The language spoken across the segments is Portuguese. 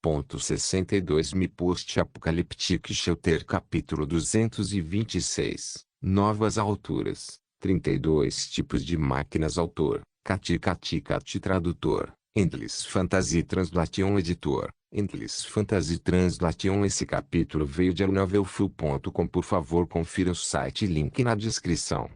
62 Me Post-Apocalyptic Shelter Capítulo 226 Novas alturas 32 tipos de máquinas Autor Kati Tradutor Endless Fantasy Translation Editor Endless Fantasy Translation. Esse capítulo veio de novelfull.com. Por favor, confira o site, link na descrição.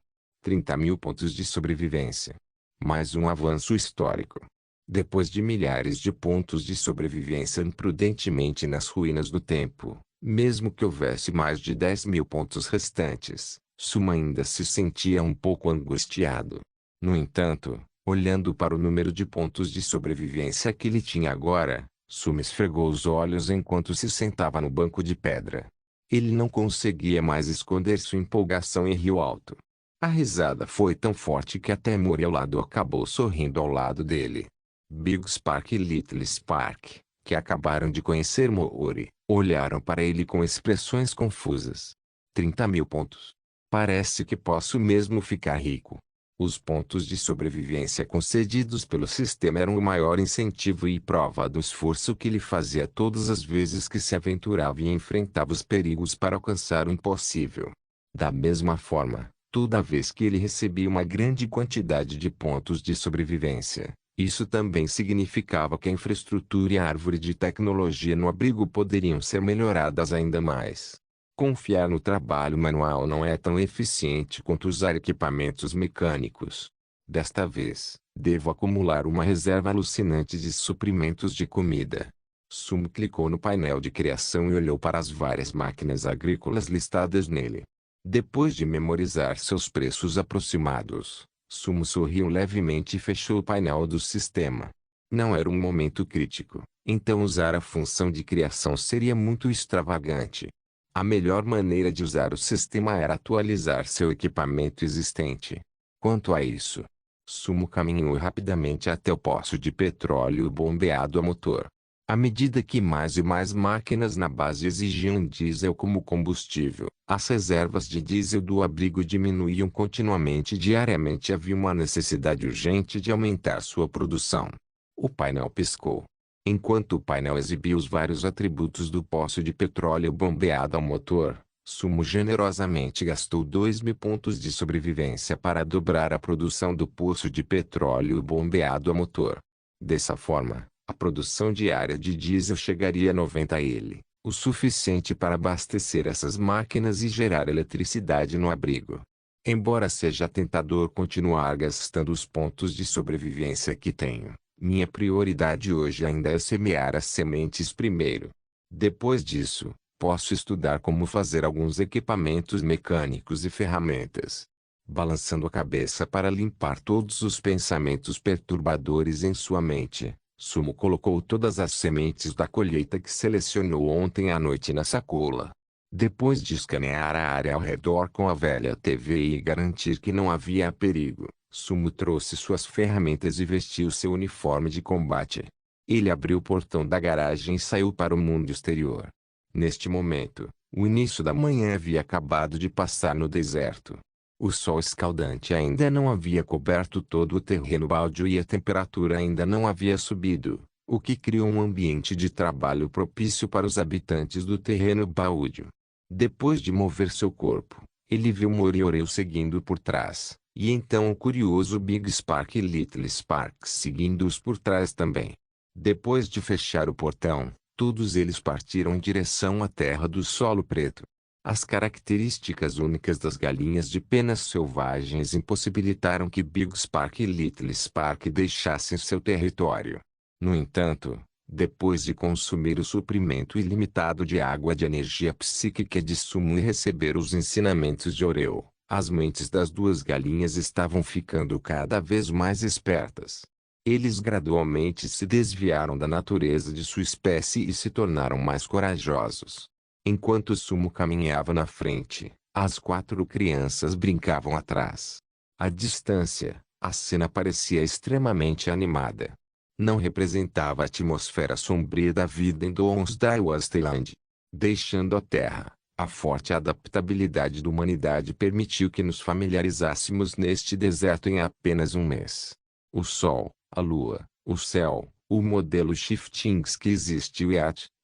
30.000 pontos de sobrevivência. Mais um avanço histórico. Depois de milhares de pontos de sobrevivência imprudentemente nas ruínas do tempo, mesmo que houvesse mais de 10.000 pontos restantes, Suma ainda se sentia um pouco angustiado. No entanto, olhando para o número de pontos de sobrevivência que ele tinha agora, Suma esfregou os olhos enquanto se sentava no banco de pedra. Ele não conseguia mais esconder sua empolgação e riu alto. A risada foi tão forte que até Mori ao lado acabou sorrindo ao lado dele. Big Spark e Little Spark, que acabaram de conhecer Mori, olharam para ele com expressões confusas. 30.000 pontos. Parece que posso mesmo ficar rico. Os pontos de sobrevivência concedidos pelo sistema eram o maior incentivo e prova do esforço que ele fazia todas as vezes que se aventurava e enfrentava os perigos para alcançar o impossível. Da mesma forma, toda vez que ele recebia uma grande quantidade de pontos de sobrevivência, isso também significava que a infraestrutura e a árvore de tecnologia no abrigo poderiam ser melhoradas ainda mais. Confiar no trabalho manual não é tão eficiente quanto usar equipamentos mecânicos. Desta vez, devo acumular uma reserva alucinante de suprimentos de comida. Sumo clicou no painel de criação e olhou para as várias máquinas agrícolas listadas nele. Depois de memorizar seus preços aproximados, Sumo sorriu levemente e fechou o painel do sistema. Não era um momento crítico, então usar a função de criação seria muito extravagante. A melhor maneira de usar o sistema era atualizar seu equipamento existente. Quanto a isso, Sumo caminhou rapidamente até o poço de petróleo bombeado a motor. À medida que mais e mais máquinas na base exigiam diesel como combustível, as reservas de diesel do abrigo diminuíam continuamente e diariamente havia uma necessidade urgente de aumentar sua produção. O painel piscou. Enquanto o painel exibia os vários atributos do poço de petróleo bombeado ao motor, Sumo generosamente gastou 2.000 pontos de sobrevivência para dobrar a produção do poço de petróleo bombeado a motor. Dessa forma, a produção diária de diesel chegaria a 90 L, o suficiente para abastecer essas máquinas e gerar eletricidade no abrigo. Embora seja tentador continuar gastando os pontos de sobrevivência que tenho, minha prioridade hoje ainda é semear as sementes primeiro. Depois disso, posso estudar como fazer alguns equipamentos mecânicos e ferramentas. Balançando a cabeça para limpar todos os pensamentos perturbadores em sua mente, Sumo colocou todas as sementes da colheita que selecionou ontem à noite na sacola. Depois de escanear a área ao redor com a velha TV e garantir que não havia perigo, Sumo trouxe suas ferramentas e vestiu seu uniforme de combate. Ele abriu o portão da garagem e saiu para o mundo exterior. Neste momento, o início da manhã havia acabado de passar no deserto. O sol escaldante ainda não havia coberto todo o terreno baldio e a temperatura ainda não havia subido, o que criou um ambiente de trabalho propício para os habitantes do terreno baldio. Depois de mover seu corpo, ele viu Mori e Oreu seguindo por trás, e então o curioso Big Spark e Little Spark seguindo-os por trás também. Depois de fechar o portão, todos eles partiram em direção à terra do solo preto. As características únicas das galinhas de penas selvagens impossibilitaram que Big Spark e Little Spark deixassem seu território. No entanto, depois de consumir o suprimento ilimitado de água de energia psíquica de Sumo e receber os ensinamentos de Oreu, as mentes das duas galinhas estavam ficando cada vez mais espertas. Eles gradualmente se desviaram da natureza de sua espécie e se tornaram mais corajosos. Enquanto Sumo caminhava na frente, as 4 crianças brincavam atrás. À distância, a cena parecia extremamente animada. Não representava a atmosfera sombria da vida em Downsday Wasteland. Deixando a Terra, a forte adaptabilidade da humanidade permitiu que nos familiarizássemos neste deserto em apenas um mês. O sol, a lua, o céu, o modelo Shiftings que existiu e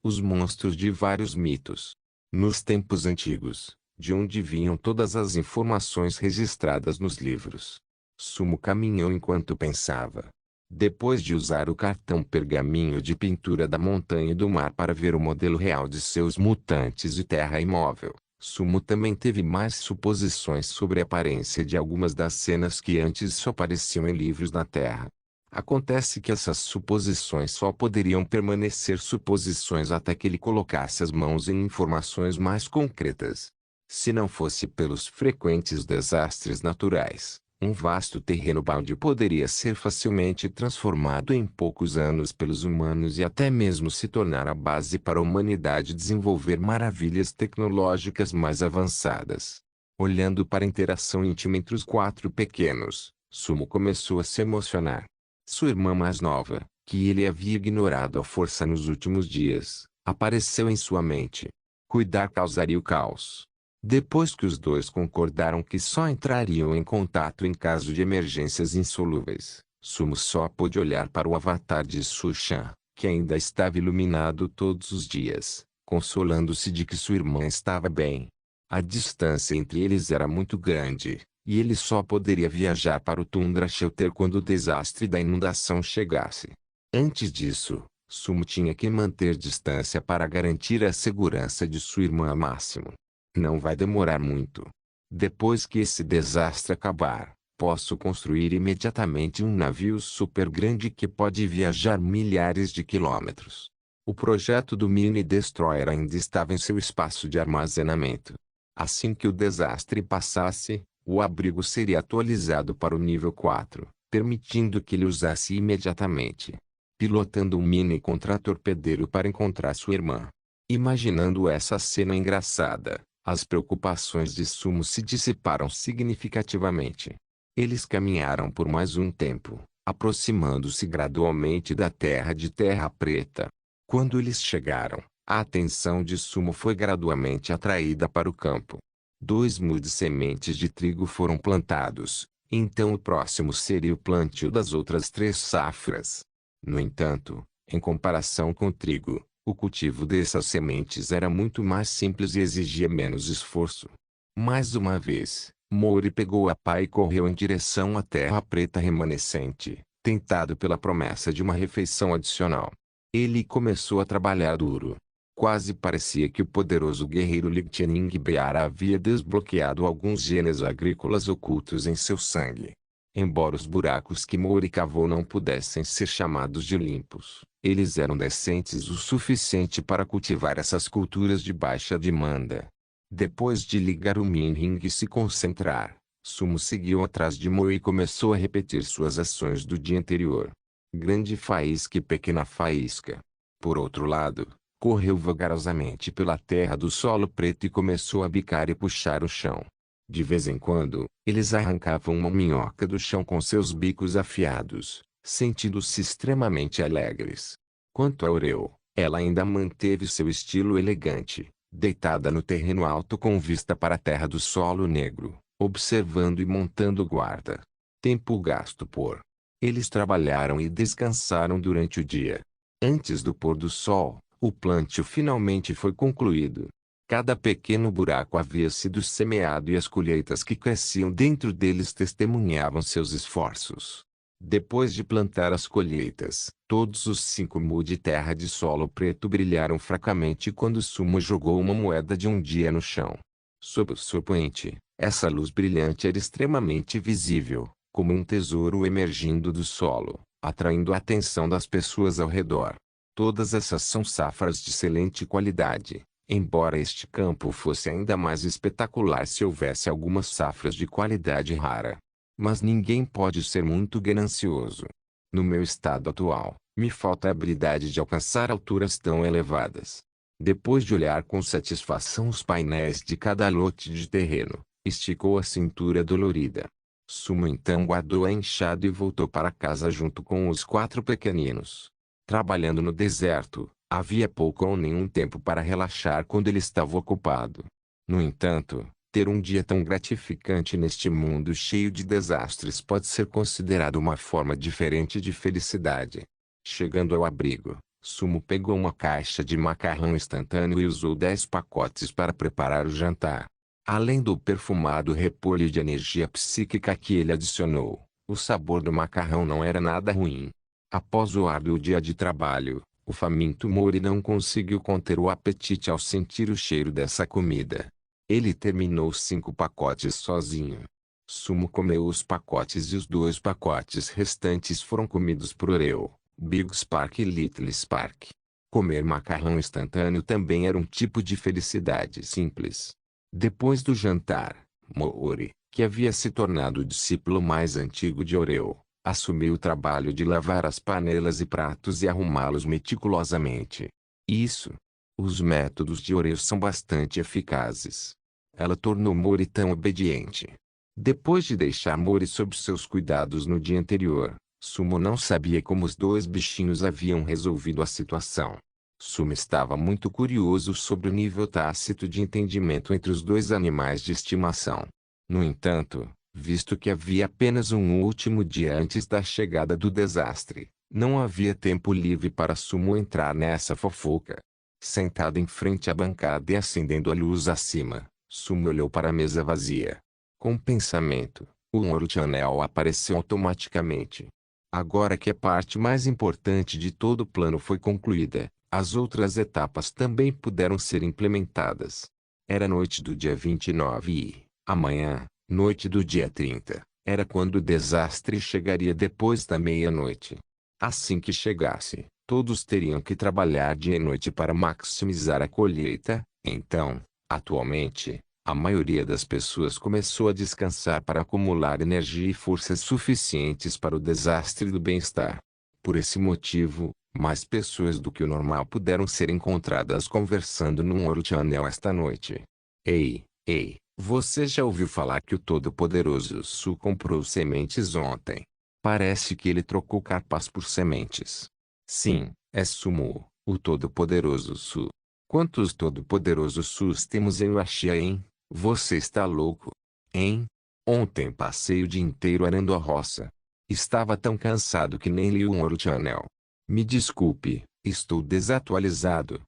os monstros de vários mitos. Nos tempos antigos, de onde vinham todas as informações registradas nos livros. Sumo caminhou enquanto pensava. Depois de usar o cartão pergaminho de pintura da montanha e do mar para ver o modelo real de seus mutantes de terra imóvel, Sumo também teve mais suposições sobre a aparência de algumas das cenas que antes só apareciam em livros na Terra. Acontece que essas suposições só poderiam permanecer suposições até que ele colocasse as mãos em informações mais concretas. Se não fosse pelos frequentes desastres naturais, um vasto terreno baldio poderia ser facilmente transformado em poucos anos pelos humanos e até mesmo se tornar a base para a humanidade desenvolver maravilhas tecnológicas mais avançadas. Olhando para a interação íntima entre os quatro pequenos, Sumo começou a se emocionar. Sua irmã mais nova, que ele havia ignorado à força nos últimos dias, apareceu em sua mente. Cuidar causaria o caos. Depois que os dois concordaram que só entrariam em contato em caso de emergências insolúveis, Sumo só pôde olhar para o avatar de Sushan, que ainda estava iluminado todos os dias, consolando-se de que sua irmã estava bem. A distância entre eles era muito grande, e ele só poderia viajar para o Tundra Shelter quando o desastre da inundação chegasse. Antes disso, Sumo tinha que manter distância para garantir a segurança de sua irmã ao máximo. Não vai demorar muito. Depois que esse desastre acabar, posso construir imediatamente um navio super grande que pode viajar milhares de quilômetros. O projeto do Mini Destroyer ainda estava em seu espaço de armazenamento. Assim que o desastre passasse, o abrigo seria atualizado para o nível 4, permitindo que ele usasse imediatamente. Pilotando um mini contratorpedeiro para encontrar sua irmã. Imaginando essa cena engraçada, as preocupações de Sumo se dissiparam significativamente. Eles caminharam por mais um tempo, aproximando-se gradualmente da terra de Terra Preta. Quando eles chegaram, a atenção de Sumo foi gradualmente atraída para o campo. 2 mudas de sementes de trigo foram plantados, então o próximo seria o plantio das outras 3 safras. No entanto, em comparação com o trigo, o cultivo dessas sementes era muito mais simples e exigia menos esforço. Mais uma vez, Mori pegou a pá e correu em direção à terra preta remanescente, tentado pela promessa de uma refeição adicional. Ele começou a trabalhar duro. Quase parecia que o poderoso guerreiro Lieutenant Beara havia desbloqueado alguns genes agrícolas ocultos em seu sangue. Embora os buracos que Mori cavou não pudessem ser chamados de limpos, eles eram decentes o suficiente para cultivar essas culturas de baixa demanda. Depois de ligar o Minring e se concentrar, Sumo seguiu atrás de Mori e começou a repetir suas ações do dia anterior. Grande faísca e pequena faísca. Por outro lado, correu vagarosamente pela terra do solo preto e começou a bicar e puxar o chão. De vez em quando, eles arrancavam uma minhoca do chão com seus bicos afiados, sentindo-se extremamente alegres. Quanto a Aureo, ela ainda manteve seu estilo elegante, deitada no terreno alto com vista para a terra do solo negro, observando e montando guarda. Tempo gasto por. Eles trabalharam e descansaram durante o dia. Antes do pôr do sol, o plantio finalmente foi concluído. Cada pequeno buraco havia sido semeado e as colheitas que cresciam dentro deles testemunhavam seus esforços. Depois de plantar as colheitas, todos os 5 mu de terra de solo preto brilharam fracamente quando Sumo jogou uma moeda de um dia no chão. Sob o surpoente, essa luz brilhante era extremamente visível, como um tesouro emergindo do solo, atraindo a atenção das pessoas ao redor. Todas essas são safras de excelente qualidade. Embora este campo fosse ainda mais espetacular se houvesse algumas safras de qualidade rara. Mas ninguém pode ser muito ganancioso. No meu estado atual, me falta a habilidade de alcançar alturas tão elevadas. Depois de olhar com satisfação os painéis de cada lote de terreno, esticou a cintura dolorida. Sumo então guardou a enxada e voltou para casa junto com os 4 pequeninos. Trabalhando no deserto, havia pouco ou nenhum tempo para relaxar quando ele estava ocupado. No entanto, ter um dia tão gratificante neste mundo cheio de desastres pode ser considerado uma forma diferente de felicidade. Chegando ao abrigo, Sumo pegou uma caixa de macarrão instantâneo e usou 10 pacotes para preparar o jantar. Além do perfumado repolho de energia psíquica que ele adicionou, o sabor do macarrão não era nada ruim. Após o árduo dia de trabalho, o faminto Mori não conseguiu conter o apetite ao sentir o cheiro dessa comida. Ele terminou 5 pacotes sozinho. Sumo comeu os pacotes e os 2 pacotes restantes foram comidos por Oreo, Big Spark e Little Spark. Comer macarrão instantâneo também era um tipo de felicidade simples. Depois do jantar, Mori, que havia se tornado o discípulo mais antigo de Oreo, assumiu o trabalho de lavar as panelas e pratos e arrumá-los meticulosamente. Os métodos de Oreo são bastante eficazes. Ela tornou Mori tão obediente. Depois de deixar Mori sob seus cuidados no dia anterior, Sumo não sabia como os 2 bichinhos haviam resolvido a situação. Sumo estava muito curioso sobre o nível tácito de entendimento entre os 2 animais de estimação. No entanto, visto que havia apenas um último dia antes da chegada do desastre, não havia tempo livre para Sumo entrar nessa fofoca. Sentado em frente à bancada e acendendo a luz acima, Sumo olhou para a mesa vazia. Com o pensamento, o Ouro Channel apareceu automaticamente. Agora que a parte mais importante de todo o plano foi concluída, as outras etapas também puderam ser implementadas. Era noite do dia 29 e, amanhã, noite do dia 30, era quando o desastre chegaria depois da meia-noite. Assim que chegasse, todos teriam que trabalhar dia e noite para maximizar a colheita. Então, atualmente, a maioria das pessoas começou a descansar para acumular energia e forças suficientes para o desastre do bem-estar. Por esse motivo, mais pessoas do que o normal puderam ser encontradas conversando no Ouro Channel esta noite. Ei, você já ouviu falar que o Todo-Poderoso Su comprou sementes ontem? Parece que ele trocou carpas por sementes. Sim, é Sumo, o Todo-Poderoso Su. Quantos Todo-Poderosos Sus temos em Washia, hein? Você está louco? Hein? Ontem passei o dia inteiro arando a roça. Estava tão cansado que nem li o Ouro Channel. Me desculpe, estou desatualizado.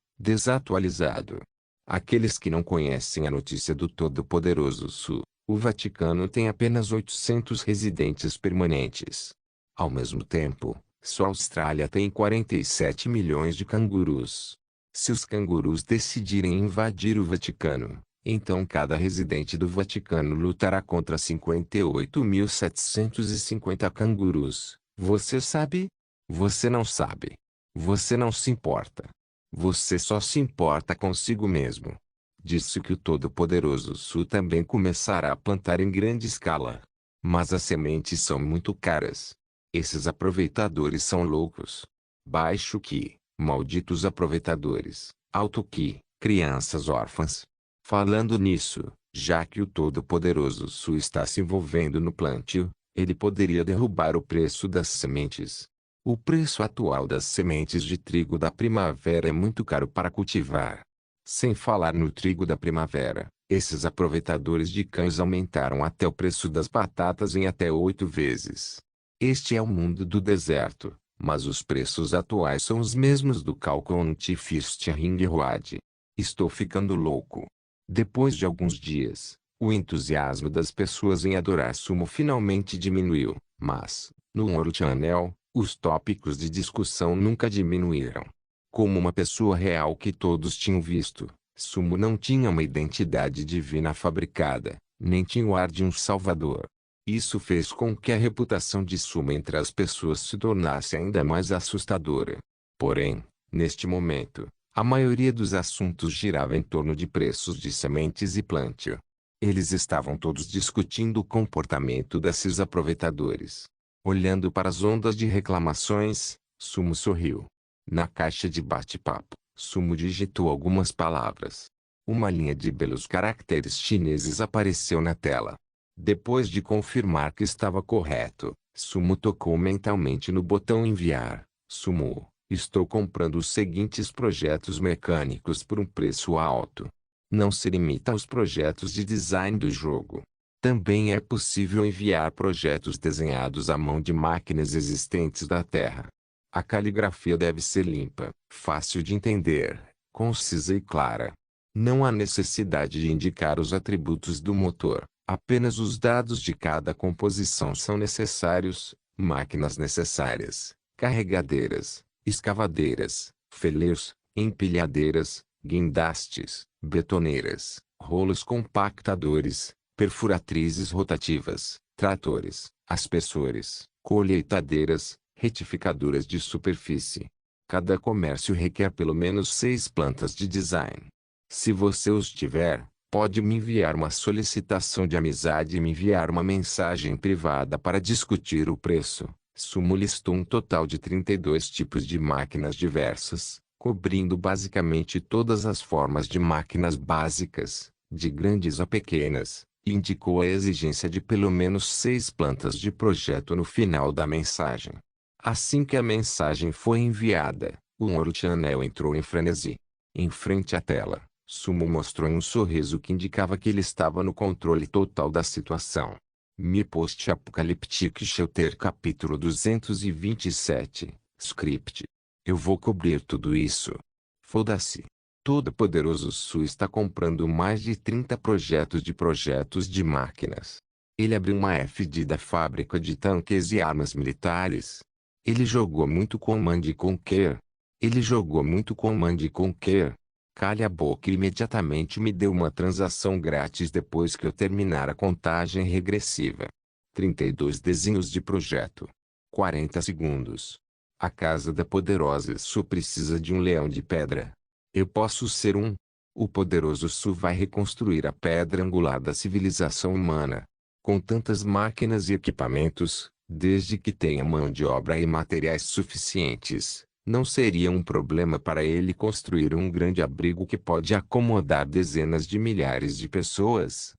Aqueles que não conhecem a notícia do Todo-Poderoso Su, o Vaticano tem apenas 800 residentes permanentes. Ao mesmo tempo, só a Austrália tem 47 milhões de cangurus. Se os cangurus decidirem invadir o Vaticano, então cada residente do Vaticano lutará contra 58.750 cangurus. Você sabe? Você não sabe. Você não se importa. Você só se importa consigo mesmo. Disse que o Todo-Poderoso Su também começará a plantar em grande escala. Mas as sementes são muito caras. Esses aproveitadores são loucos. Baixo que, malditos aproveitadores. Alto que, crianças órfãs. Falando nisso, já que o Todo-Poderoso Su está se envolvendo no plantio, ele poderia derrubar o preço das sementes. O preço atual das sementes de trigo da primavera é muito caro para cultivar. Sem falar no trigo da primavera, esses aproveitadores de cães aumentaram até o preço das batatas em até 8 vezes. Este é o mundo do deserto, mas os preços atuais são os mesmos do Calcount First Ring Road. Estou ficando louco. Depois de alguns dias, o entusiasmo das pessoas em adorar Sumo finalmente diminuiu, mas, no Ouro Channel, os tópicos de discussão nunca diminuíram. Como uma pessoa real que todos tinham visto, Sumo não tinha uma identidade divina fabricada, nem tinha o ar de um salvador. Isso fez com que a reputação de Sumo entre as pessoas se tornasse ainda mais assustadora. Porém, neste momento, a maioria dos assuntos girava em torno de preços de sementes e plantio. Eles estavam todos discutindo o comportamento desses aproveitadores. Olhando para as ondas de reclamações, Sumo sorriu. Na caixa de bate-papo, Sumo digitou algumas palavras. Uma linha de belos caracteres chineses apareceu na tela. Depois de confirmar que estava correto, Sumo tocou mentalmente no botão enviar. Sumo, estou comprando os seguintes projetos mecânicos por um preço alto. Não se limita aos projetos de design do jogo. Também é possível enviar projetos desenhados à mão de máquinas existentes da Terra. A caligrafia deve ser limpa, fácil de entender, concisa e clara. Não há necessidade de indicar os atributos do motor, apenas os dados de cada composição são necessários: máquinas necessárias, carregadeiras, escavadeiras, feleiros, empilhadeiras, guindastes, betoneiras, rolos compactadores, perfuratrizes rotativas, tratores, aspersores, colheitadeiras, retificadoras de superfície. Cada comércio requer pelo menos 6 plantas de design. Se você os tiver, pode me enviar uma solicitação de amizade e me enviar uma mensagem privada para discutir o preço. Sumo listou um total de 32 tipos de máquinas diversas, cobrindo basicamente todas as formas de máquinas básicas, de grandes a pequenas, e indicou a exigência de pelo menos 6 plantas de projeto no final da mensagem. Assim que a mensagem foi enviada, o Channel entrou em frenesi. Em frente à tela, Sumo mostrou um sorriso que indicava que ele estava no controle total da situação. Me Post-Apocalyptic Shelter Capítulo 227, Script. Eu vou cobrir tudo isso. Foda-se. Todo-Poderoso Su está comprando mais de 30 projetos de máquinas. Ele abriu uma FD da fábrica de tanques e armas militares. Ele jogou muito Command & Conquer. Calha a boca e imediatamente me deu uma transação grátis depois que eu terminar a contagem regressiva. 32 desenhos de projeto. 40 segundos. A casa da poderosa Su precisa de um leão de pedra. Eu posso ser um. O poderoso Su vai reconstruir a pedra angular da civilização humana. Com tantas máquinas e equipamentos, desde que tenha mão de obra e materiais suficientes, não seria um problema para ele construir um grande abrigo que pode acomodar dezenas de milhares de pessoas.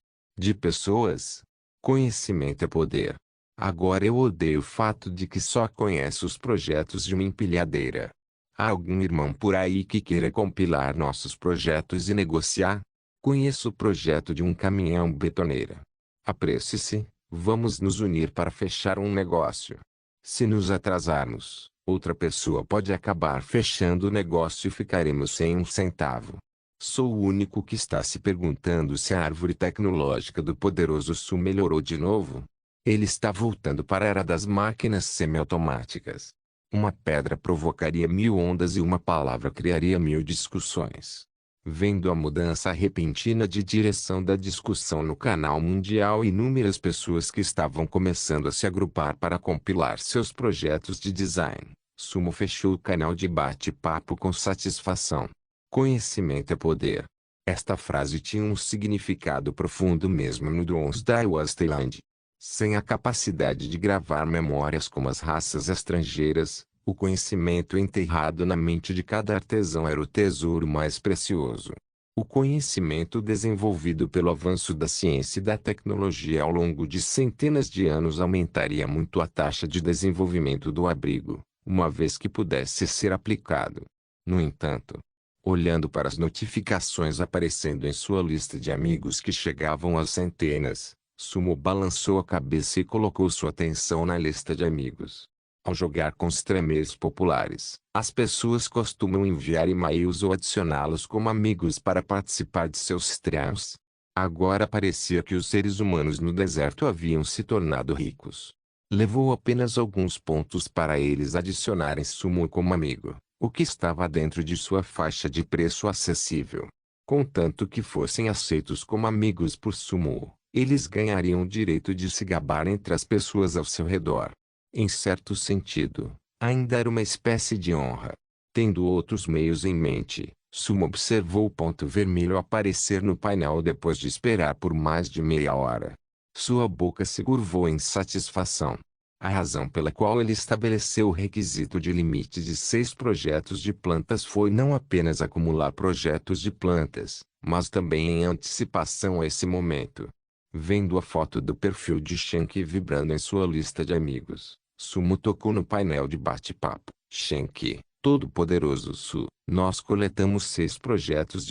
Conhecimento é poder. Agora eu odeio o fato de que só conheço os projetos de uma empilhadeira. Há algum irmão por aí que queira compilar nossos projetos e negociar? Conheço o projeto de um caminhão betoneira. Apresse-se, vamos nos unir para fechar um negócio. Se nos atrasarmos, outra pessoa pode acabar fechando o negócio e ficaremos sem um centavo. Sou o único que está se perguntando se a árvore tecnológica do poderoso Su melhorou de novo. Ele está voltando para a era das máquinas semiautomáticas. Uma pedra provocaria 1000 ondas e uma palavra criaria 1000 discussões. Vendo a mudança repentina de direção da discussão no canal mundial e inúmeras pessoas que estavam começando a se agrupar para compilar seus projetos de design, Sumo fechou o canal de bate-papo com satisfação. Conhecimento é poder. Esta frase tinha um significado profundo mesmo no Domesday Wasteland. Sem a capacidade de gravar memórias como as raças estrangeiras, o conhecimento enterrado na mente de cada artesão era o tesouro mais precioso. O conhecimento desenvolvido pelo avanço da ciência e da tecnologia ao longo de centenas de anos aumentaria muito a taxa de desenvolvimento do abrigo, uma vez que pudesse ser aplicado. No entanto, olhando para as notificações aparecendo em sua lista de amigos que chegavam às centenas, Sumo balançou a cabeça e colocou sua atenção na lista de amigos. Ao jogar com streamers populares, as pessoas costumam enviar e-mails ou adicioná-los como amigos para participar de seus streams. Agora parecia que os seres humanos no deserto haviam se tornado ricos. Levou apenas alguns pontos para eles adicionarem Sumo como amigo, o que estava dentro de sua faixa de preço acessível. Contanto que fossem aceitos como amigos por Sumo, eles ganhariam o direito de se gabar entre as pessoas ao seu redor. Em certo sentido, ainda era uma espécie de honra. Tendo outros meios em mente, Sumo observou o ponto vermelho aparecer no painel depois de esperar por mais de meia hora. Sua boca se curvou em satisfação. A razão pela qual ele estabeleceu o requisito de limite de 6 projetos de plantas foi não apenas acumular projetos de plantas, mas também em antecipação a esse momento. Vendo a foto do perfil de Shenki vibrando em sua lista de amigos, Sumo tocou no painel de bate-papo. Shenki, todo-poderoso Su, nós coletamos 6 projetos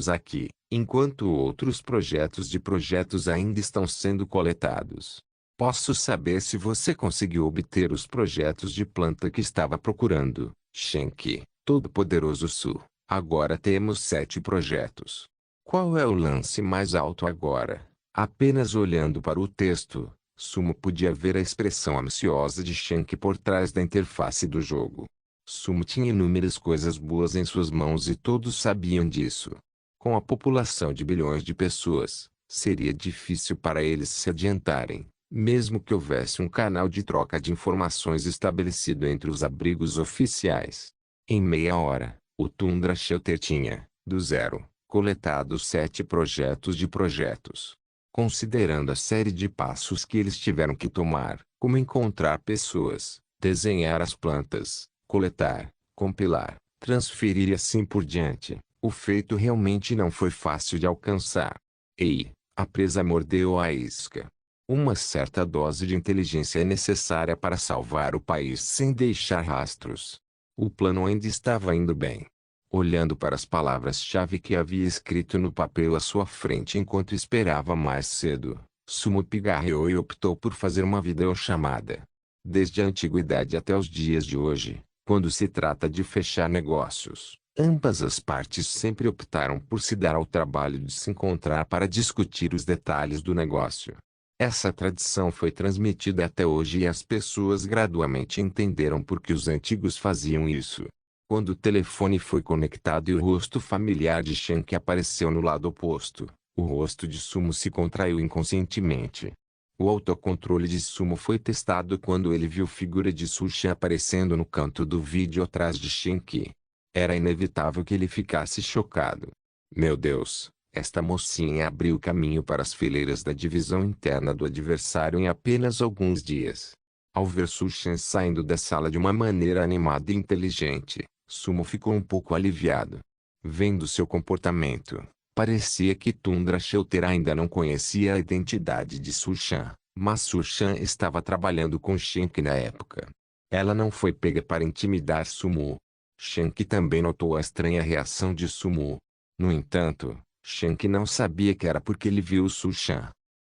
aqui, enquanto outros projetos ainda estão sendo coletados. Posso saber se você conseguiu obter os projetos de planta que estava procurando, Shenki, todo-poderoso Su. Agora temos 7 projetos. Qual é o lance mais alto agora? Apenas olhando para o texto, Sumo podia ver a expressão ambiciosa de Shenki por trás da interface do jogo. Sumo tinha inúmeras coisas boas em suas mãos e todos sabiam disso. Com a população de bilhões de pessoas, seria difícil para eles se adiantarem, mesmo que houvesse um canal de troca de informações estabelecido entre os abrigos oficiais. Em meia hora, o Tundra Shelter tinha, do zero, coletado 7 projetos de projetos. Considerando a série de passos que eles tiveram que tomar, como encontrar pessoas, desenhar as plantas, coletar, compilar, transferir e assim por diante, o feito realmente não foi fácil de alcançar. Ei, a presa mordeu a isca. Uma certa dose de inteligência é necessária para salvar o país sem deixar rastros. O plano ainda estava indo bem. Olhando para as palavras-chave que havia escrito no papel à sua frente enquanto esperava mais cedo, Sumo pigarreou e optou por fazer uma videochamada. Desde a antiguidade até os dias de hoje, quando se trata de fechar negócios, ambas as partes sempre optaram por se dar ao trabalho de se encontrar para discutir os detalhes do negócio. Essa tradição foi transmitida até hoje e as pessoas gradualmente entenderam por que os antigos faziam isso. Quando o telefone foi conectado e o rosto familiar de Shenki apareceu no lado oposto, o rosto de Sumo se contraiu inconscientemente. O autocontrole de Sumo foi testado quando ele viu a figura de Sushin aparecendo no canto do vídeo atrás de Shenki. Era inevitável que ele ficasse chocado. Meu Deus, esta mocinha abriu caminho para as fileiras da divisão interna do adversário em apenas alguns dias. Ao ver Sushin saindo da sala de uma maneira animada e inteligente, Sumo ficou um pouco aliviado. Vendo seu comportamento, parecia que Tundra Shelter ainda não conhecia a identidade de Sushin, mas Sushin estava trabalhando com Shenki na época. Ela não foi pega para intimidar Sumo. Shenki também notou a estranha reação de Sumo. No entanto, Shenki não sabia que era porque ele viu Sushin.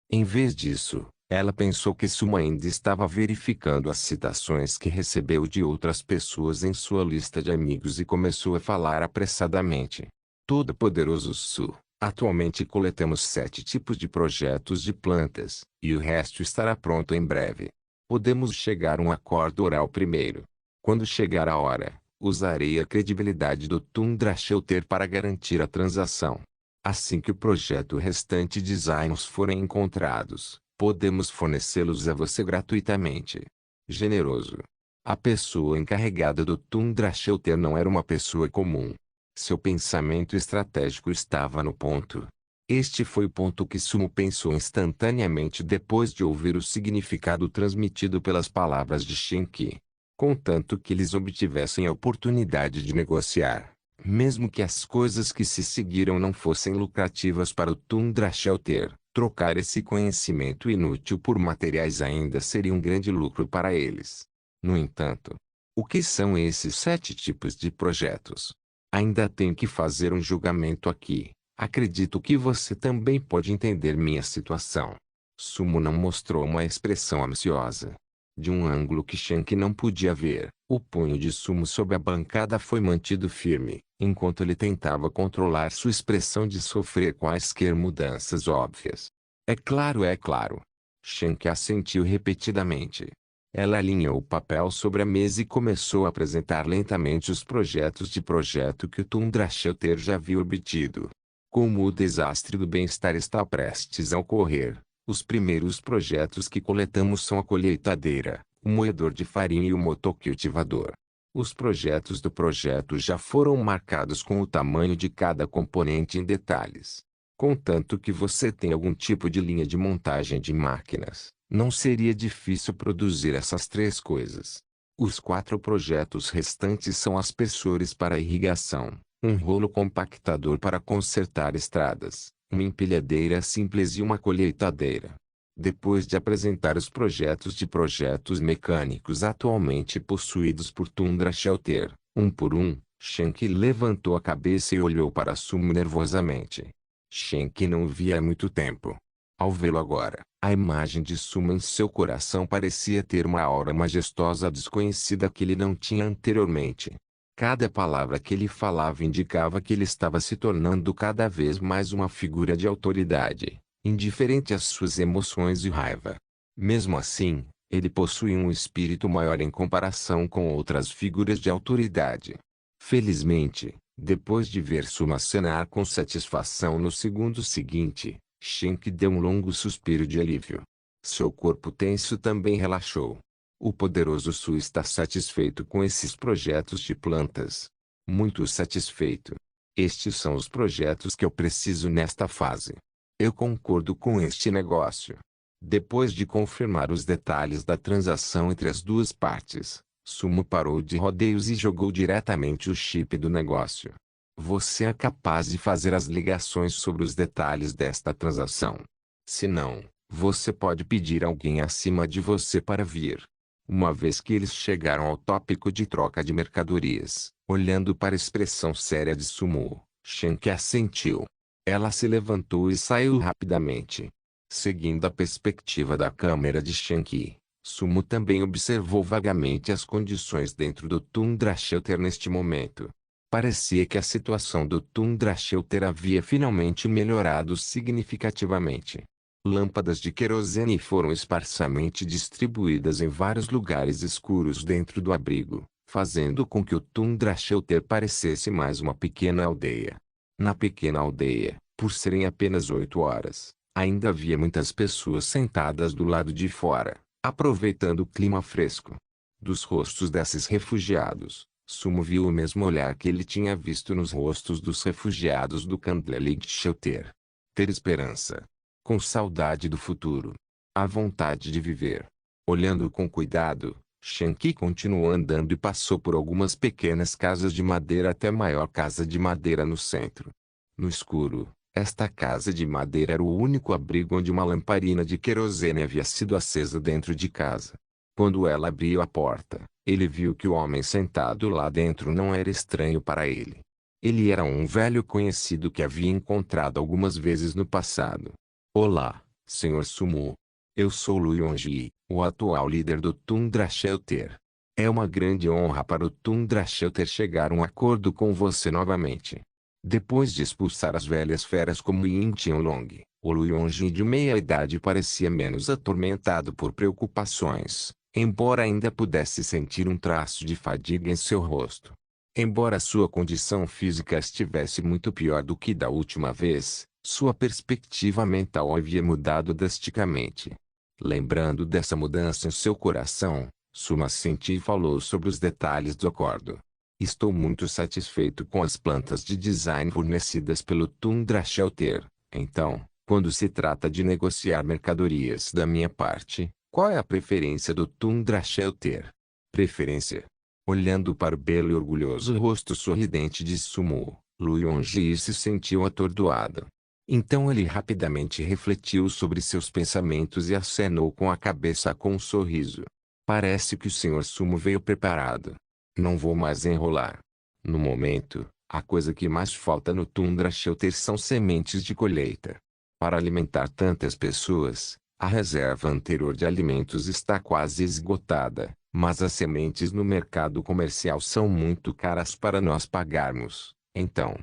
Em vez disso, ela pensou que Sumo ainda estava verificando as citações que recebeu de outras pessoas em sua lista de amigos e começou a falar apressadamente. Todo-poderoso Su, atualmente coletamos 7 tipos de projetos de plantas, e o resto estará pronto em breve. Podemos chegar a um acordo oral primeiro. Quando chegar a hora, usarei a credibilidade do Tundra Shelter para garantir a transação. Assim que o projeto restante de designs forem encontrados, podemos fornecê-los a você gratuitamente. Generoso. A pessoa encarregada do Tundra Shelter não era uma pessoa comum. Seu pensamento estratégico estava no ponto. Este foi o ponto que Sumo pensou instantaneamente depois de ouvir o significado transmitido pelas palavras de Shenki. Contanto que eles obtivessem a oportunidade de negociar, mesmo que as coisas que se seguiram não fossem lucrativas para o Tundra Shelter, trocar esse conhecimento inútil por materiais ainda seria um grande lucro para eles. No entanto, o que são esses 7 tipos de projetos? Ainda tenho que fazer um julgamento aqui. Acredito que você também pode entender minha situação. Sumo não mostrou uma expressão ambiciosa. De um ângulo que Shenki não podia ver, o punho de Sumo sob a bancada foi mantido firme, enquanto ele tentava controlar sua expressão de sofrer quaisquer mudanças óbvias. É claro, é claro. Shenki assentiu repetidamente. Ela alinhou o papel sobre a mesa e começou a apresentar lentamente os projetos de projeto que o Tundra Shelter já havia obtido. Como o desastre do bem-estar está prestes a ocorrer, os primeiros projetos que coletamos são a colheitadeira, o moedor de farinha e o motocultivador. Os projetos do projeto já foram marcados com o tamanho de cada componente em detalhes. Contanto que você tenha algum tipo de linha de montagem de máquinas, não seria difícil produzir essas 3 coisas. Os 4 projetos restantes são aspersores para irrigação, um rolo compactador para consertar estradas, uma empilhadeira simples e uma colheitadeira. Depois de apresentar os projetos de projetos mecânicos atualmente possuídos por Tundra Shelter, um por um, Shenki levantou a cabeça e olhou para Sumo nervosamente. Shenki não o via há muito tempo. Ao vê-lo agora, a imagem de Sumo em seu coração parecia ter uma aura majestosa desconhecida que ele não tinha anteriormente. Cada palavra que ele falava indicava que ele estava se tornando cada vez mais uma figura de autoridade, indiferente às suas emoções e raiva. Mesmo assim, ele possuía um espírito maior em comparação com outras figuras de autoridade. Felizmente, depois de ver Sumo acenar com satisfação no segundo seguinte, Shenki deu um longo suspiro de alívio. Seu corpo tenso também relaxou. O poderoso Su está satisfeito com esses projetos de plantas. Muito satisfeito. Estes são os projetos que eu preciso nesta fase. Eu concordo com este negócio. Depois de confirmar os detalhes da transação entre as duas partes, Sumo parou de rodeios e jogou diretamente o chip do negócio. Você é capaz de fazer as ligações sobre os detalhes desta transação. Se não, você pode pedir alguém acima de você para vir. Uma vez que eles chegaram ao tópico de troca de mercadorias, olhando para a expressão séria de Sumo, Shenki assentiu. Ela se levantou e saiu rapidamente. Seguindo a perspectiva da câmera de Shenki, Sumo também observou vagamente as condições dentro do Tundra Shelter neste momento. Parecia que a situação do Tundra Shelter havia finalmente melhorado significativamente. Lâmpadas de querosene foram esparsamente distribuídas em vários lugares escuros dentro do abrigo, fazendo com que o Tundra Shelter parecesse mais uma pequena aldeia. Na pequena aldeia, por serem apenas 8 horas, ainda havia muitas pessoas sentadas do lado de fora, aproveitando o clima fresco. Dos rostos desses refugiados, Sumo viu o mesmo olhar que ele tinha visto nos rostos dos refugiados do Candlelit Shelter. Ter esperança. Com saudade do futuro. A vontade de viver. Olhando com cuidado, Shenki continuou andando e passou por algumas pequenas casas de madeira até a maior casa de madeira no centro. No escuro, esta casa de madeira era o único abrigo onde uma lamparina de querosene havia sido acesa dentro de casa. Quando ela abriu a porta, ele viu que o homem sentado lá dentro não era estranho para ele. Ele era um velho conhecido que havia encontrado algumas vezes no passado. Olá, Sr. Sumo. Eu sou Lu Yonji, o atual líder do Tundra Shelter. É uma grande honra para o Tundra Shelter chegar a um acordo com você novamente. Depois de expulsar as velhas feras como Yin Qianlong, o Lu Yonji de meia-idade parecia menos atormentado por preocupações, embora ainda pudesse sentir um traço de fadiga em seu rosto. Embora sua condição física estivesse muito pior do que da última vez, sua perspectiva mental havia mudado drasticamente. Lembrando dessa mudança em seu coração, Suma sentiu e falou sobre os detalhes do acordo. Estou muito satisfeito com as plantas de design fornecidas pelo Tundra Shelter. Então, quando se trata de negociar mercadorias da minha parte, qual é a preferência do Tundra Shelter? Preferência? Olhando para o belo e orgulhoso rosto sorridente de Sumo, Lu Yonji se sentiu atordoado. Então ele rapidamente refletiu sobre seus pensamentos e acenou com a cabeça com um sorriso. Parece que o Sr. Sumo veio preparado. Não vou mais enrolar. No momento, a coisa que mais falta no Tundra Shelter são sementes de colheita. Para alimentar tantas pessoas, a reserva anterior de alimentos está quase esgotada, mas as sementes no mercado comercial são muito caras para nós pagarmos. Então,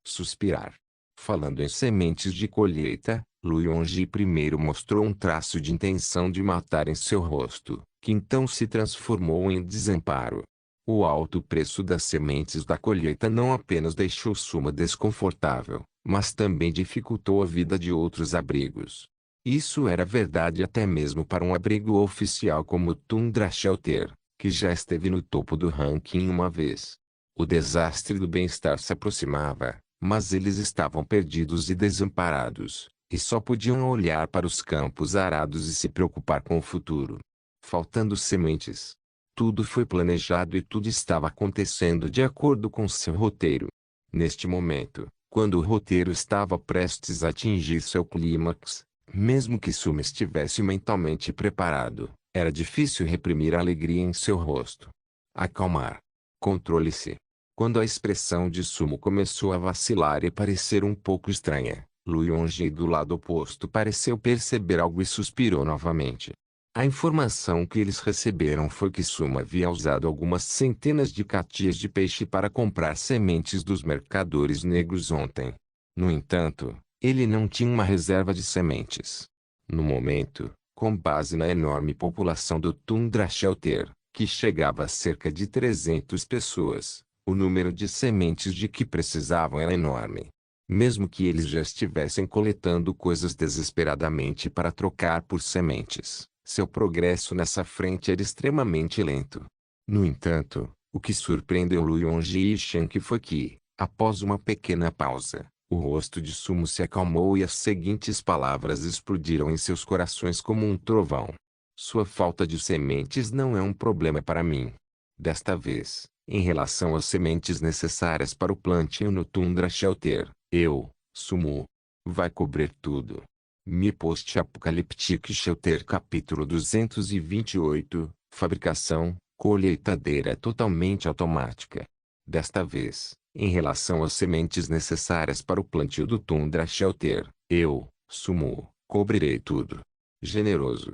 suspirar. Falando em sementes de colheita, Lu Yonji primeiro mostrou um traço de intenção de matar em seu rosto, que então se transformou em desamparo. O alto preço das sementes da colheita não apenas deixou Suma desconfortável, mas também dificultou a vida de outros abrigos. Isso era verdade até mesmo para um abrigo oficial como o Tundra Shelter, que já esteve no topo do ranking uma vez. O desastre do bem-estar se aproximava, mas eles estavam perdidos e desamparados, e só podiam olhar para os campos arados e se preocupar com o futuro. Faltando sementes. Tudo foi planejado e tudo estava acontecendo de acordo com seu roteiro. Neste momento, quando o roteiro estava prestes a atingir seu clímax, mesmo que Suma estivesse mentalmente preparado, era difícil reprimir a alegria em seu rosto. Acalmar. Controle-se. Quando a expressão de Sumo começou a vacilar e parecer um pouco estranha, Lu Yongji do lado oposto pareceu perceber algo e suspirou novamente. A informação que eles receberam foi que Sumo havia usado algumas centenas de catias de peixe para comprar sementes dos mercadores negros ontem. No entanto, ele não tinha uma reserva de sementes. No momento, com base na enorme população do Tundra Shelter, que chegava a cerca de 300 pessoas, o número de sementes de que precisavam era enorme. Mesmo que eles já estivessem coletando coisas desesperadamente para trocar por sementes, seu progresso nessa frente era extremamente lento. No entanto, o que surpreendeu Lu Yongji e Shank foi que, após uma pequena pausa, o rosto de Sumo se acalmou e as seguintes palavras explodiram em seus corações como um trovão. Sua falta de sementes não é um problema para mim. Desta vez, em relação às sementes necessárias para o plantio no Tundra Shelter, eu, Sumo, vai cobrir tudo. Mi Post-Apocalyptic Shelter Capítulo 228 Fabricação, colheitadeira totalmente automática. Desta vez, em relação às sementes necessárias para o plantio do Tundra Shelter, eu, Sumo, cobrirei tudo. Generoso.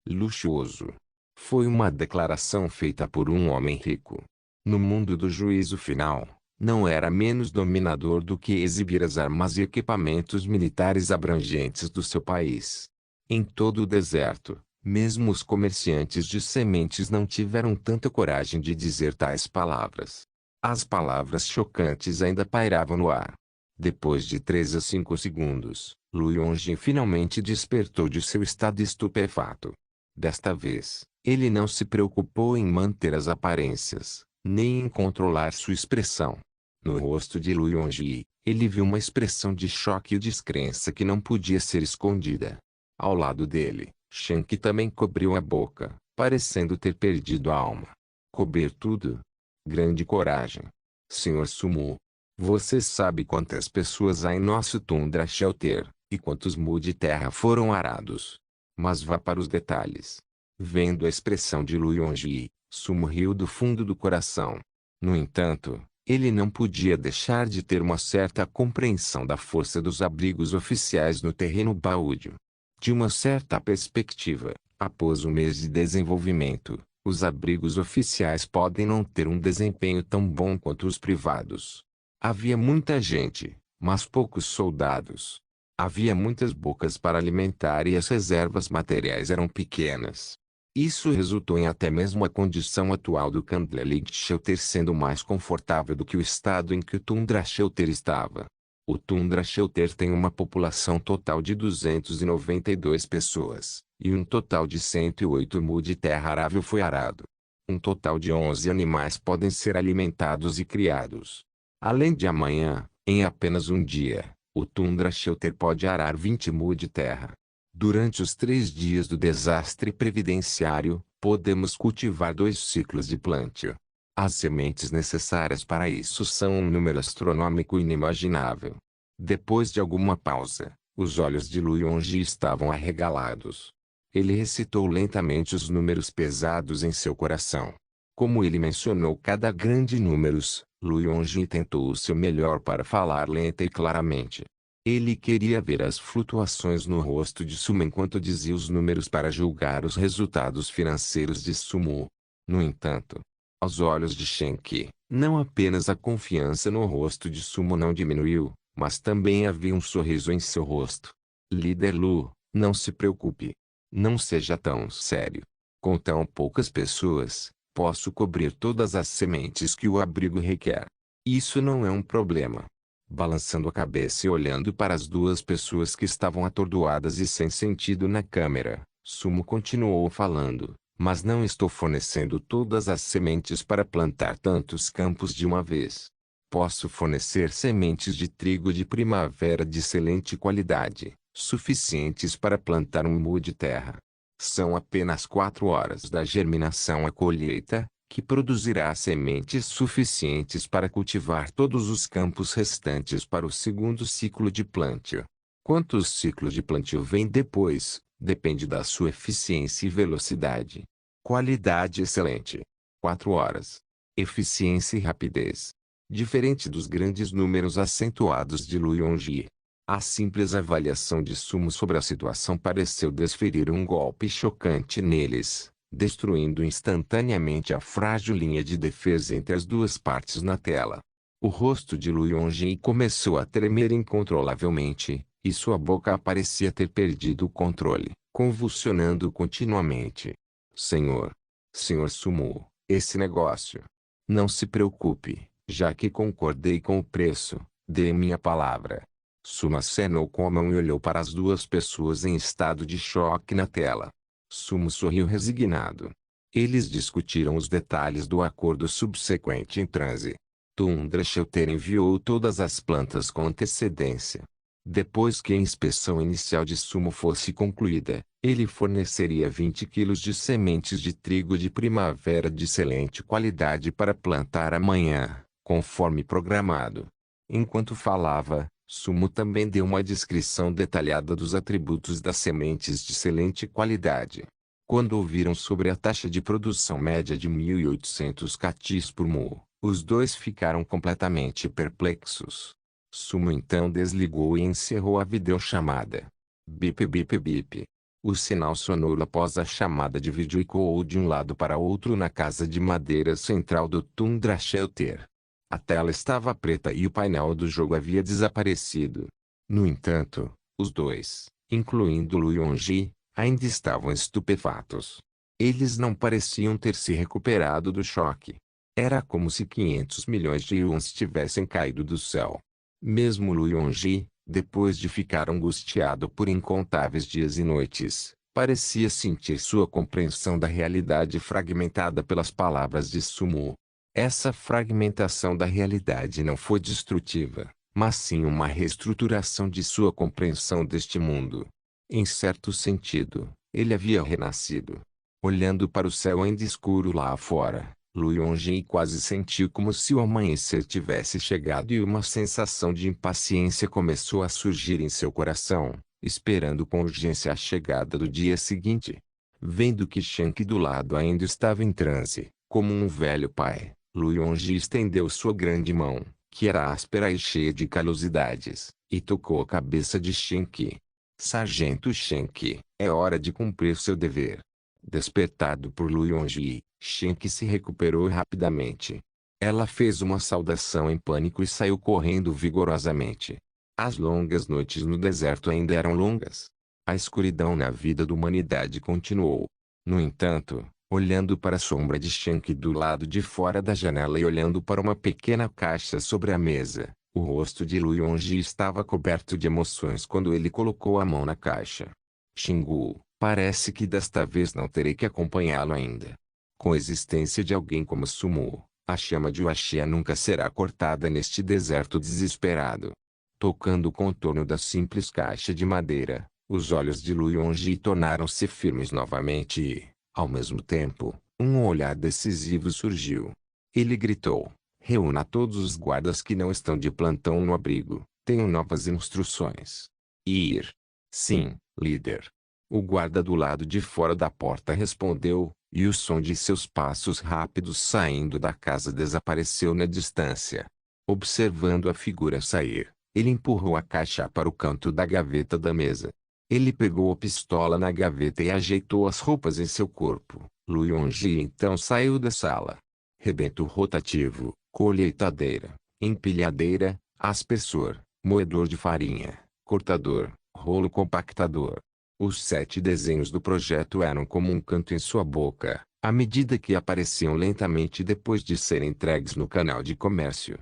Luxuoso. Foi uma declaração feita por um homem rico. No mundo do juízo final, não era menos dominador do que exibir as armas e equipamentos militares abrangentes do seu país. Em todo o deserto, mesmo os comerciantes de sementes não tiveram tanta coragem de dizer tais palavras. As palavras chocantes ainda pairavam no ar. Depois de 3 a 5 segundos, Lu Yongji finalmente despertou de seu estado estupefato. Desta vez, ele não se preocupou em manter as aparências, nem em controlar sua expressão. No rosto de Lu Yongji, ele viu uma expressão de choque e descrença que não podia ser escondida. Ao lado dele, Shank também cobriu a boca, parecendo ter perdido a alma. Cobrir tudo? Grande coragem. Senhor Sumo. Você sabe quantas pessoas há em nosso Tundra Shelter, e quantos mu de terra foram arados. Mas vá para os detalhes. Vendo a expressão de Lu Yongji, Sumo riu do fundo do coração. No entanto, ele não podia deixar de ter uma certa compreensão da força dos abrigos oficiais no terreno baúdio. De uma certa perspectiva, após um mês de desenvolvimento, os abrigos oficiais podem não ter um desempenho tão bom quanto os privados. Havia muita gente, mas poucos soldados. Havia muitas bocas para alimentar e as reservas materiais eram pequenas. Isso resultou em até mesmo a condição atual do Candlelit Shelter sendo mais confortável do que o estado em que o Tundra Shelter estava. O Tundra Shelter tem uma população total de 292 pessoas, e um total de 108 mu de terra arável foi arado. Um total de 11 animais podem ser alimentados e criados. Além de amanhã, em apenas um dia, o Tundra Shelter pode arar 20 mu de terra. Durante os 3 dias do desastre previdenciário, podemos cultivar 2 ciclos de plantio. As sementes necessárias para isso são um número astronômico inimaginável. Depois de alguma pausa, os olhos de Lu Yongji estavam arregalados. Ele recitou lentamente os números pesados em seu coração. Como ele mencionou cada grande números, Lu Yongji tentou o seu melhor para falar lenta e claramente. Ele queria ver as flutuações no rosto de Sumo enquanto dizia os números para julgar os resultados financeiros de Sumo. No entanto, aos olhos de Shank, não apenas a confiança no rosto de Sumo não diminuiu, mas também havia um sorriso em seu rosto. Líder Lu, não se preocupe. Não seja tão sério. Com tão poucas pessoas, posso cobrir todas as sementes que o abrigo requer. Isso não é um problema. Balançando a cabeça e olhando para as 2 pessoas que estavam atordoadas e sem sentido na câmera, Sumo continuou falando, mas não estou fornecendo todas as sementes para plantar tantos campos de uma vez. Posso fornecer sementes de trigo de primavera de excelente qualidade, suficientes para plantar um mu de terra. São apenas 4 horas da germinação à colheita, que produzirá sementes suficientes para cultivar todos os campos restantes para o segundo ciclo de plantio. Quantos ciclos de plantio vêm depois, depende da sua eficiência e velocidade. Qualidade excelente. 4 horas. Eficiência e rapidez. Diferente dos grandes números acentuados de Lu Yongji. A simples avaliação de Sumo sobre a situação pareceu desferir um golpe chocante neles, destruindo instantaneamente a frágil linha de defesa entre as duas partes na tela. O rosto de Lu Yonji começou a tremer incontrolavelmente, e sua boca parecia ter perdido o controle, convulsionando continuamente. Senhor. Senhor Sumo, esse negócio. Não se preocupe, já que concordei com o preço, dê minha palavra. Sumo acenou com a mão e olhou para as duas pessoas em estado de choque na tela. Sumo sorriu resignado. Eles discutiram os detalhes do acordo subsequente em transe. Tundra Shelter enviou todas as plantas com antecedência. Depois que a inspeção inicial de Sumo fosse concluída, ele forneceria 20 quilos de sementes de trigo de primavera de excelente qualidade para plantar amanhã, conforme programado. Enquanto falava, Sumo também deu uma descrição detalhada dos atributos das sementes de excelente qualidade. Quando ouviram sobre a taxa de produção média de 1.800 catis por mu, os dois ficaram completamente perplexos. Sumo então desligou e encerrou a videochamada. Bip bip bip. O sinal sonoro após a chamada de vídeo ecoou de um lado para outro na casa de madeira central do Tundra Shelter. A tela estava preta e o painel do jogo havia desaparecido. No entanto, os dois, incluindo Lu Yonji, ainda estavam estupefatos. Eles não pareciam ter se recuperado do choque. Era como se 500 milhões de yuans tivessem caído do céu. Mesmo Lu Yonji, depois de ficar angustiado por incontáveis dias e noites, parecia sentir sua compreensão da realidade fragmentada pelas palavras de Sumo. Essa fragmentação da realidade não foi destrutiva, mas sim uma reestruturação de sua compreensão deste mundo. Em certo sentido, ele havia renascido. Olhando para o céu ainda escuro lá fora, Lu Yonji quase sentiu como se o amanhecer tivesse chegado e uma sensação de impaciência começou a surgir em seu coração, esperando com urgência a chegada do dia seguinte. Vendo que Shank do lado ainda estava em transe, como um velho pai, Lu Yonji estendeu sua grande mão, que era áspera e cheia de calosidades, e tocou a cabeça de Shank. Sargento Shank, é hora de cumprir seu dever. Despertado por Lu Yonji, Shank se recuperou rapidamente. Ela fez uma saudação em pânico e saiu correndo vigorosamente. As longas noites no deserto ainda eram longas. A escuridão na vida da humanidade continuou. No entanto, olhando para a sombra de Shank do lado de fora da janela e olhando para uma pequena caixa sobre a mesa, o rosto de Lu Yonji estava coberto de emoções quando ele colocou a mão na caixa. Xingu, parece que desta vez não terei que acompanhá-lo ainda. Com a existência de alguém como Sumo, a chama de Waxia nunca será cortada neste deserto desesperado. Tocando o contorno da simples caixa de madeira, os olhos de Lu Yonji tornaram-se firmes novamente e, ao mesmo tempo, um olhar decisivo surgiu. Ele gritou: reúna todos os guardas que não estão de plantão no abrigo, tenho novas instruções. Ir. Sim, líder. O guarda do lado de fora da porta respondeu, e o som de seus passos rápidos saindo da casa desapareceu na distância. Observando a figura sair, ele empurrou a caixa para o canto da gaveta da mesa. Ele pegou a pistola na gaveta e ajeitou as roupas em seu corpo. Lu Yonji então saiu da sala. Rebento rotativo, colheitadeira, empilhadeira, aspersor, moedor de farinha, cortador, rolo compactador. Os 7 desenhos do projeto eram como um canto em sua boca, à medida que apareciam lentamente depois de serem entregues no canal de comércio.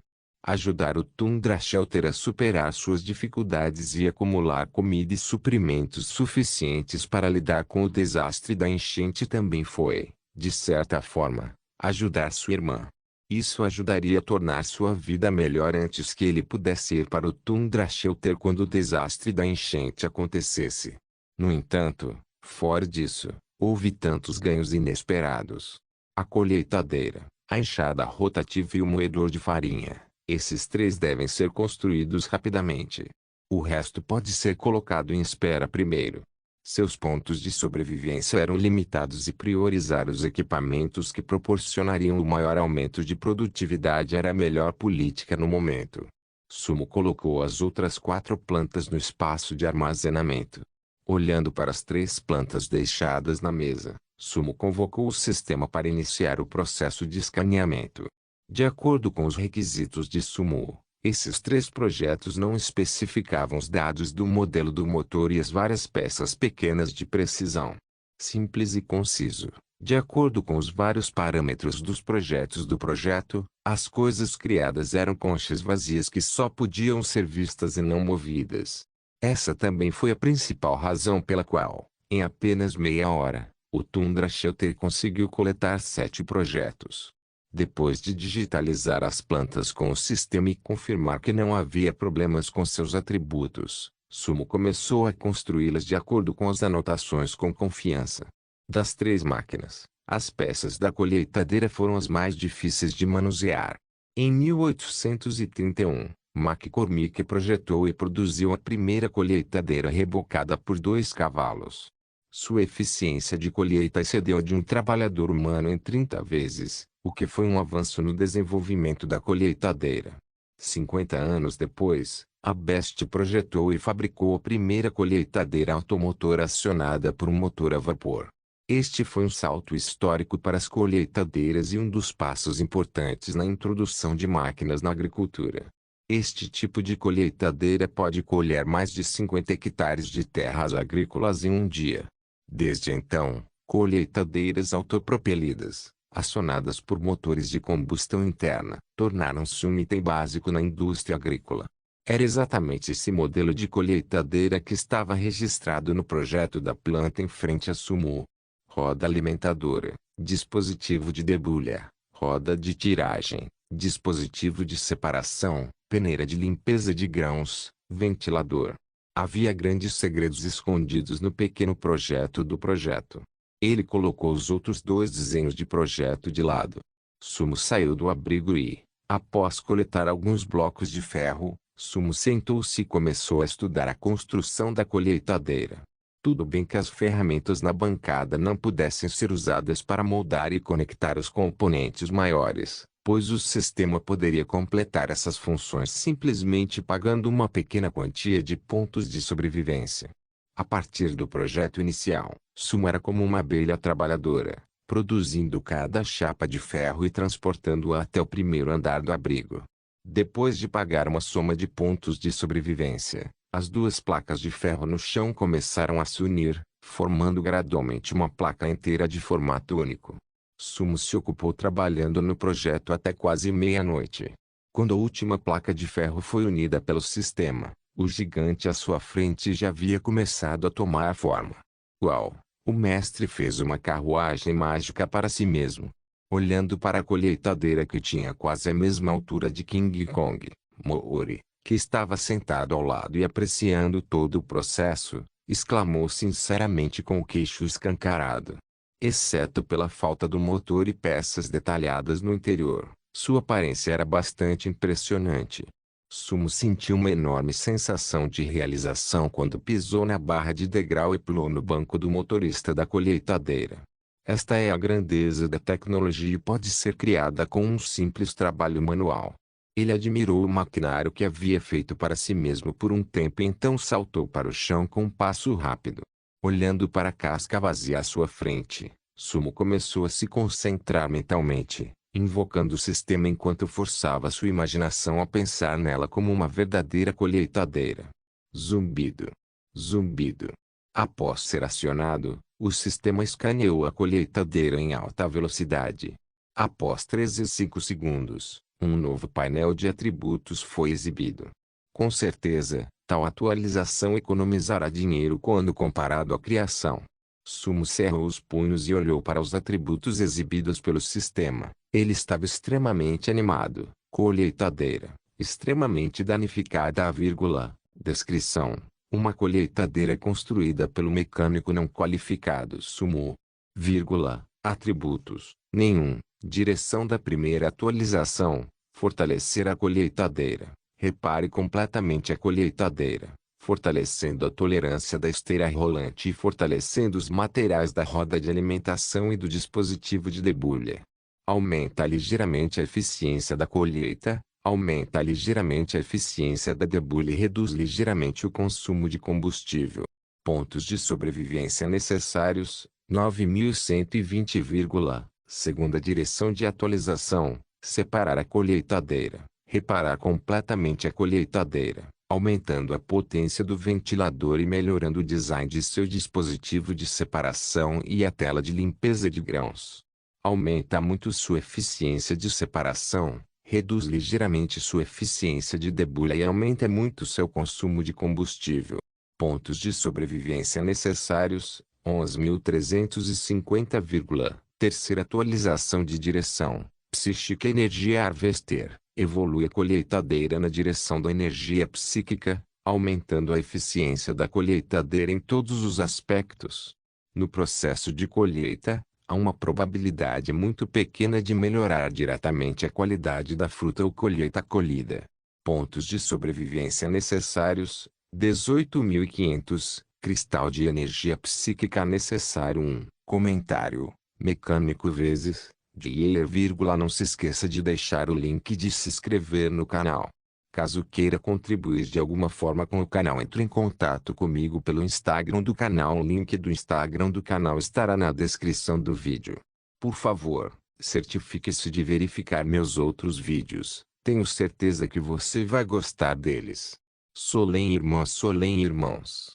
Ajudar o Tundra Shelter a superar suas dificuldades e acumular comida e suprimentos suficientes para lidar com o desastre da enchente também foi, de certa forma, ajudar sua irmã. Isso ajudaria a tornar sua vida melhor antes que ele pudesse ir para o Tundra Shelter quando o desastre da enchente acontecesse. No entanto, fora disso, houve tantos ganhos inesperados. A colheitadeira, a enxada rotativa e o moedor de farinha. Esses 3 devem ser construídos rapidamente. O resto pode ser colocado em espera primeiro. Seus pontos de sobrevivência eram limitados e priorizar os equipamentos que proporcionariam o maior aumento de produtividade era a melhor política no momento. Sumo colocou as outras 4 plantas no espaço de armazenamento. Olhando para as 3 plantas deixadas na mesa, Sumo convocou o sistema para iniciar o processo de escaneamento. De acordo com os requisitos de Sumo, esses 3 projetos não especificavam os dados do modelo do motor e as várias peças pequenas de precisão. Simples e conciso. De acordo com os vários parâmetros dos projetos do projeto, as coisas criadas eram conchas vazias que só podiam ser vistas e não movidas. Essa também foi a principal razão pela qual, em apenas meia hora, o Tundra Shelter conseguiu coletar 7 projetos. Depois de digitalizar as plantas com o sistema e confirmar que não havia problemas com seus atributos, Sumo começou a construí-las de acordo com as anotações com confiança. Das 3 máquinas, as peças da colheitadeira foram as mais difíceis de manusear. Em 1831, McCormick projetou e produziu a primeira colheitadeira rebocada por 2 cavalos. Sua eficiência de colheita excedeu a de um trabalhador humano em 30 vezes, o que foi um avanço no desenvolvimento da colheitadeira. 50 anos depois, a Best projetou e fabricou a primeira colheitadeira automotor acionada por um motor a vapor. Este foi um salto histórico para as colheitadeiras e um dos passos importantes na introdução de máquinas na agricultura. Este tipo de colheitadeira pode colher mais de 50 hectares de terras agrícolas em um dia. Desde então, colheitadeiras autopropelidas, acionadas por motores de combustão interna, tornaram-se um item básico na indústria agrícola. Era exatamente esse modelo de colheitadeira que estava registrado no projeto da planta em frente a Sumo. Roda alimentadora, dispositivo de debulha, roda de tiragem, dispositivo de separação, peneira de limpeza de grãos, ventilador. Havia grandes segredos escondidos no pequeno projeto do projeto. Ele colocou os outros 2 desenhos de projeto de lado. Sumo saiu do abrigo e, após coletar alguns blocos de ferro, Sumo sentou-se e começou a estudar a construção da colheitadeira. Tudo bem que as ferramentas na bancada não pudessem ser usadas para moldar e conectar os componentes maiores, pois o sistema poderia completar essas funções simplesmente pagando uma pequena quantia de pontos de sobrevivência. A partir do projeto inicial, Sumo era como uma abelha trabalhadora, produzindo cada chapa de ferro e transportando-a até o primeiro andar do abrigo. Depois de pagar uma soma de pontos de sobrevivência, as 2 placas de ferro no chão começaram a se unir, formando gradualmente uma placa inteira de formato único. Sumo se ocupou trabalhando no projeto até quase meia-noite. Quando a última placa de ferro foi unida pelo sistema, o gigante à sua frente já havia começado a tomar forma. Uau! O mestre fez uma carruagem mágica para si mesmo. Olhando para a colheitadeira que tinha quase a mesma altura de King Kong, Moori, que estava sentado ao lado e apreciando todo o processo, exclamou sinceramente com o queixo escancarado. Exceto pela falta do motor e peças detalhadas no interior, sua aparência era bastante impressionante. Sumo sentiu uma enorme sensação de realização quando pisou na barra de degrau e pulou no banco do motorista da colheitadeira. Esta é a grandeza da tecnologia e pode ser criada com um simples trabalho manual. Ele admirou o maquinário que havia feito para si mesmo por um tempo e então saltou para o chão com um passo rápido. Olhando para a casca vazia à sua frente, Sumo começou a se concentrar mentalmente, invocando o sistema enquanto forçava sua imaginação a pensar nela como uma verdadeira colheitadeira. Zumbido. Zumbido. Após ser acionado, o sistema escaneou a colheitadeira em alta velocidade. Após 13,5 segundos, um novo painel de atributos foi exibido. Com certeza, tal atualização economizará dinheiro quando comparado à criação. Sumo cerrou os punhos e olhou para os atributos exibidos pelo sistema. Ele estava extremamente animado. Colheitadeira, extremamente danificada, descrição. Uma colheitadeira construída pelo mecânico não qualificado. Sumo, atributos, nenhum. Direção da primeira atualização, fortalecer a colheitadeira. Repare completamente a colheitadeira, fortalecendo a tolerância da esteira rolante e fortalecendo os materiais da roda de alimentação e do dispositivo de debulha. Aumenta ligeiramente a eficiência da colheita, Aumenta ligeiramente a eficiência da debulha e reduz ligeiramente o consumo de combustível. Pontos de sobrevivência necessários: 9120, segunda direção de atualização: separar a colheitadeira, reparar completamente a colheitadeira, aumentando a potência do ventilador e melhorando o design de seu dispositivo de separação e a tela de limpeza de grãos. Aumenta muito sua eficiência de separação, reduz ligeiramente sua eficiência de debulha e aumenta muito seu consumo de combustível. Pontos de sobrevivência necessários: 11.350, terceira atualização de direção: Psíquica Energia Harvester, evolui a colheitadeira na direção da energia psíquica, aumentando a eficiência da colheitadeira em todos os aspectos. No processo de colheita, há uma probabilidade muito pequena de melhorar diretamente a qualidade da fruta ou colheita colhida. Pontos de sobrevivência necessários: 18.500, cristal de energia psíquica necessário 1, comentário, mecânico vezes, Gear, não se esqueça de deixar o link de se inscrever no canal. Caso queira contribuir de alguma forma com o canal, entre em contato comigo pelo Instagram do canal. O link do Instagram do canal estará na descrição do vídeo. Por favor, certifique-se de verificar meus outros vídeos. Tenho certeza que você vai gostar deles. Solem irmãos.